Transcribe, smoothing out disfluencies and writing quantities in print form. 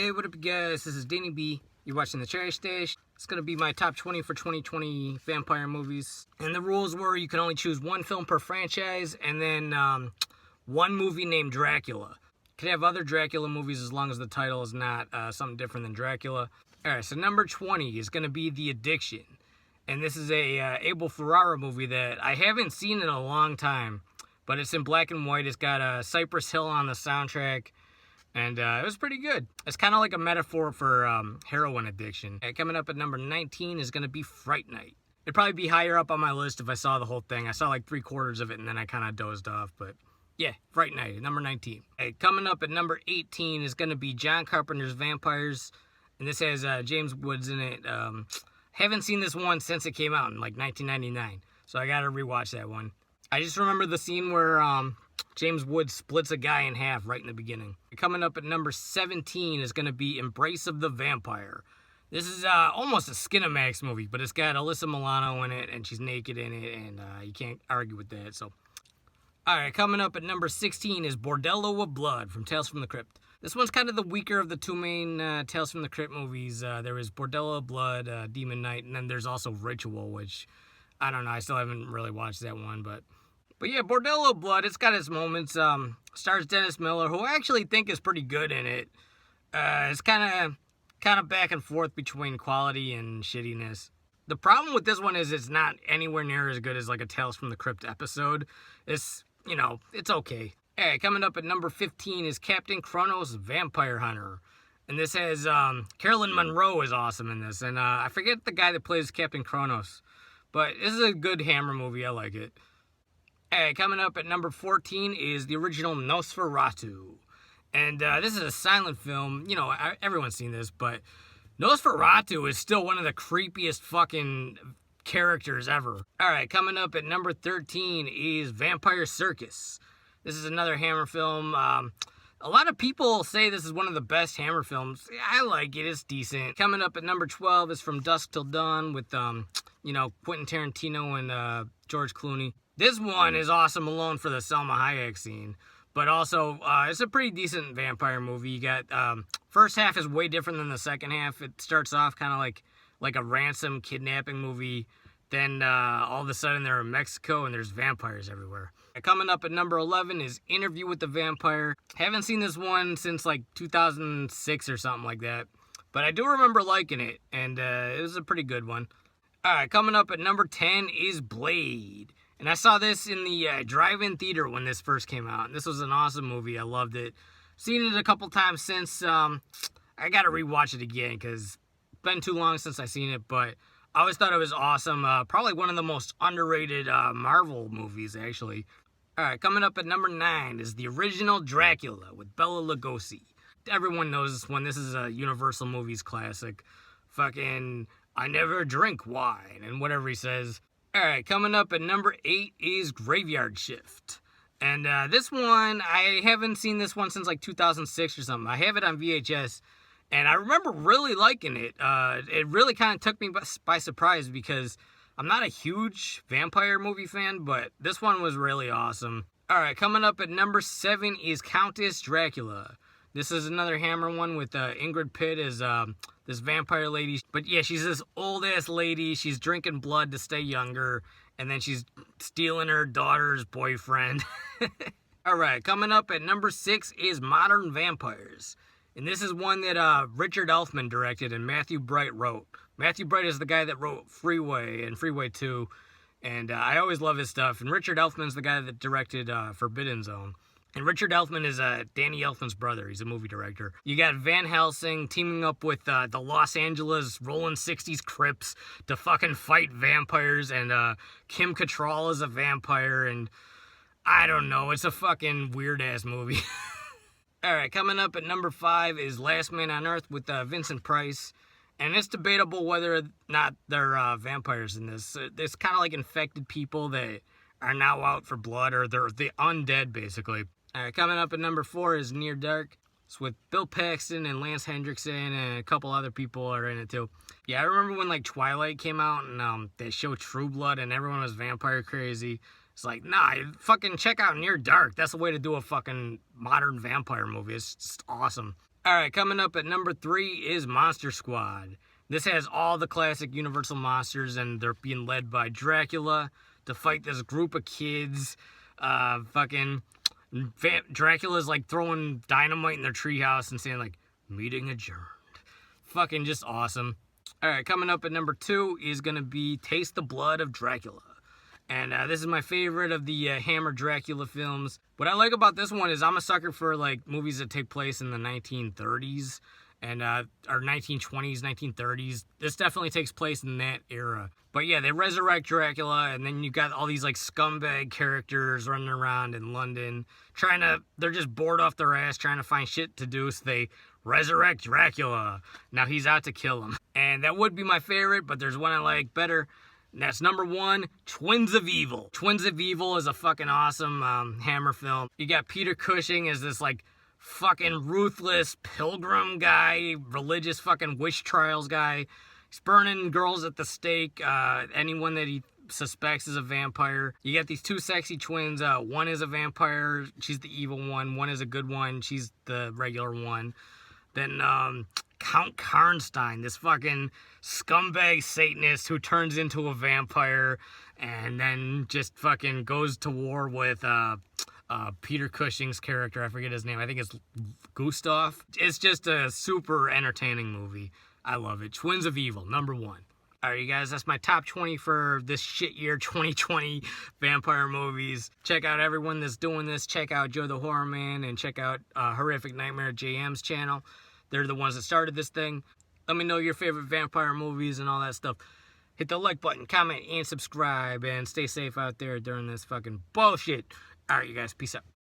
Hey, what up, you guys? This is Danny B. You're watching The Trash Stash. It's going to be my top 20 for 2020 vampire movies. And the rules were you can only choose one film per franchise, and then one movie named Dracula. You can have other Dracula movies as long as the title is not something different than Dracula. Alright, so number 20 is going to be The Addiction. And this is a Abel Ferrara movie that I haven't seen in a long time. But it's in black and white. It's got Cypress Hill on the soundtrack. And it was pretty good. It's kind of like a metaphor for heroin addiction. Coming up at number 19 is going to be Fright Night. It'd probably be higher up on my list if I saw the whole thing. I saw like 3/4 of it and then I kind of dozed off. But yeah, Fright Night, number 19. Coming up at number 18 is going to be John Carpenter's Vampires. And this has James Woods in it. Haven't seen this one since it came out in like 1999. So I got to rewatch that one. I just remember the scene where James Woods splits a guy in half right in the beginning. Coming up at number 17 is going to be Embrace of the Vampire. This is almost a Skinamax movie, but it's got Alyssa Milano in it, and she's naked in it, and you can't argue with that. So, all right, coming up at number 16 is Bordello of Blood from Tales from the Crypt. This one's kind of the weaker of the two main Tales from the Crypt movies. There is Bordello of Blood, Demon Knight, and then there's also Ritual, which, I don't know, I still haven't really watched that one, but yeah, Bordello of Blood, it's got its moments. Stars Dennis Miller, who I actually think is pretty good in it. It's kind of back and forth between quality and shittiness. The problem with this one is it's not anywhere near as good as like a Tales from the Crypt episode. It's, you know, it's okay. Hey, coming up at number 15 is Captain Kronos Vampire Hunter. And this has, Carolyn Monroe is awesome in this. And I forget the guy that plays Captain Kronos. But this is a good Hammer movie. I like it. Coming up at number 14 is the original Nosferatu. And this is a silent film. You know, everyone's seen this, but Nosferatu is still one of the creepiest fucking characters ever. Alright, coming up at number 13 is Vampire Circus. This is another Hammer film. A lot of people say this is one of the best Hammer films. I like it. It's decent. Coming up at number 12 is From Dusk Till Dawn with, you know, Quentin Tarantino and George Clooney. This one is awesome alone for the Salma Hayek scene. But also, it's a pretty decent vampire movie. You got, first half is way different than the second half. It starts off kind of like a ransom kidnapping movie. Then, all of a sudden, they're in Mexico and there's vampires everywhere. Coming up at number 11 is Interview with the Vampire. Haven't seen this one since like 2006 or something like that. But I do remember liking it. And, it was a pretty good one. Alright, coming up at number 10 is Blade. And I saw this in the drive-in theater when this first came out. And this was an awesome movie. I loved it. Seen it a couple times since. I got to rewatch it again because it's been too long since I seen it. But I always thought it was awesome. Probably one of the most underrated Marvel movies, actually. All right, coming up at number 9 is the original Dracula with Bela Lugosi. Everyone knows this one. This is a Universal Movies classic. Fucking, I never drink wine, and whatever he says. Alright, coming up at number 8 is Graveyard Shift. And this one, I haven't seen this one since like 2006 or something. I have it on VHS, and I remember really liking it. It really kind of took me by surprise because I'm not a huge vampire movie fan, but this one was really awesome. Alright, coming up at number 7 is Countess Dracula. This is another Hammer one with Ingrid Pitt as this vampire lady. But yeah, she's this old-ass lady. She's drinking blood to stay younger. And then she's stealing her daughter's boyfriend. Alright, coming up at number 6 is Modern Vampires. And this is one that Richard Elfman directed and Matthew Bright wrote. Matthew Bright is the guy that wrote Freeway and Freeway 2. And I always love his stuff. And Richard Elfman's the guy that directed Forbidden Zone. And Richard Elfman is Danny Elfman's brother. He's a movie director. You got Van Helsing teaming up with the Los Angeles Rolling 60s Crips to fucking fight vampires. And Kim Cattrall is a vampire. And I don't know. It's a fucking weird-ass movie. Alright, coming up at number 5 is Last Man on Earth with Vincent Price. And it's debatable whether or not they're vampires in this. It's kind of like infected people that are now out for blood, or they're the undead, basically. Alright, coming up at number 4 is Near Dark. It's with Bill Paxton and Lance Hendrickson and a couple other people are in it too. Yeah, I remember when like Twilight came out and they showed True Blood and everyone was vampire crazy. It's like, nah, fucking check out Near Dark. That's the way to do a fucking modern vampire movie. It's just awesome. Alright, coming up at number 3 is Monster Squad. This has all the classic Universal monsters, and they're being led by Dracula to fight this group of kids. Dracula's like throwing dynamite in their treehouse and saying like, meeting adjourned. Fucking just awesome. Alright, coming up at number 2 is going to be Taste the Blood of Dracula. And this is my favorite of the Hammer Dracula films. What I like about this one is I'm a sucker for like movies that take place in the 1930s and or 1920s, 1930s. This definitely takes place in that era. But yeah, they resurrect Dracula, and then you got all these like scumbag characters running around in London they're just bored off their ass trying to find shit to do, so they resurrect Dracula. Now he's out to kill them. And that would be my favorite, but there's one I like better. And that's number 1, Twins of Evil. Twins of Evil is a fucking awesome Hammer film. You got Peter Cushing as this like fucking ruthless pilgrim guy, religious fucking witch trials guy. He's burning girls at the stake, anyone that he suspects is a vampire. You got these 2 sexy twins. One is a vampire, she's the evil one. One is a good one, she's the regular one. Then Count Karnstein, this fucking scumbag Satanist who turns into a vampire and then just fucking goes to war with Peter Cushing's character. I forget his name. I think it's Gustav. It's just a super entertaining movie. I love it. Twins of Evil, number 1. Alright, you guys, that's my top 20 for this shit year 2020 vampire movies. Check out everyone that's doing this. Check out Joe the Horror Man and check out Horrific Nightmare JM's channel. They're the ones that started this thing. Let me know your favorite vampire movies and all that stuff. Hit the like button, comment, and subscribe. And stay safe out there during this fucking bullshit. Alright, you guys. Peace out.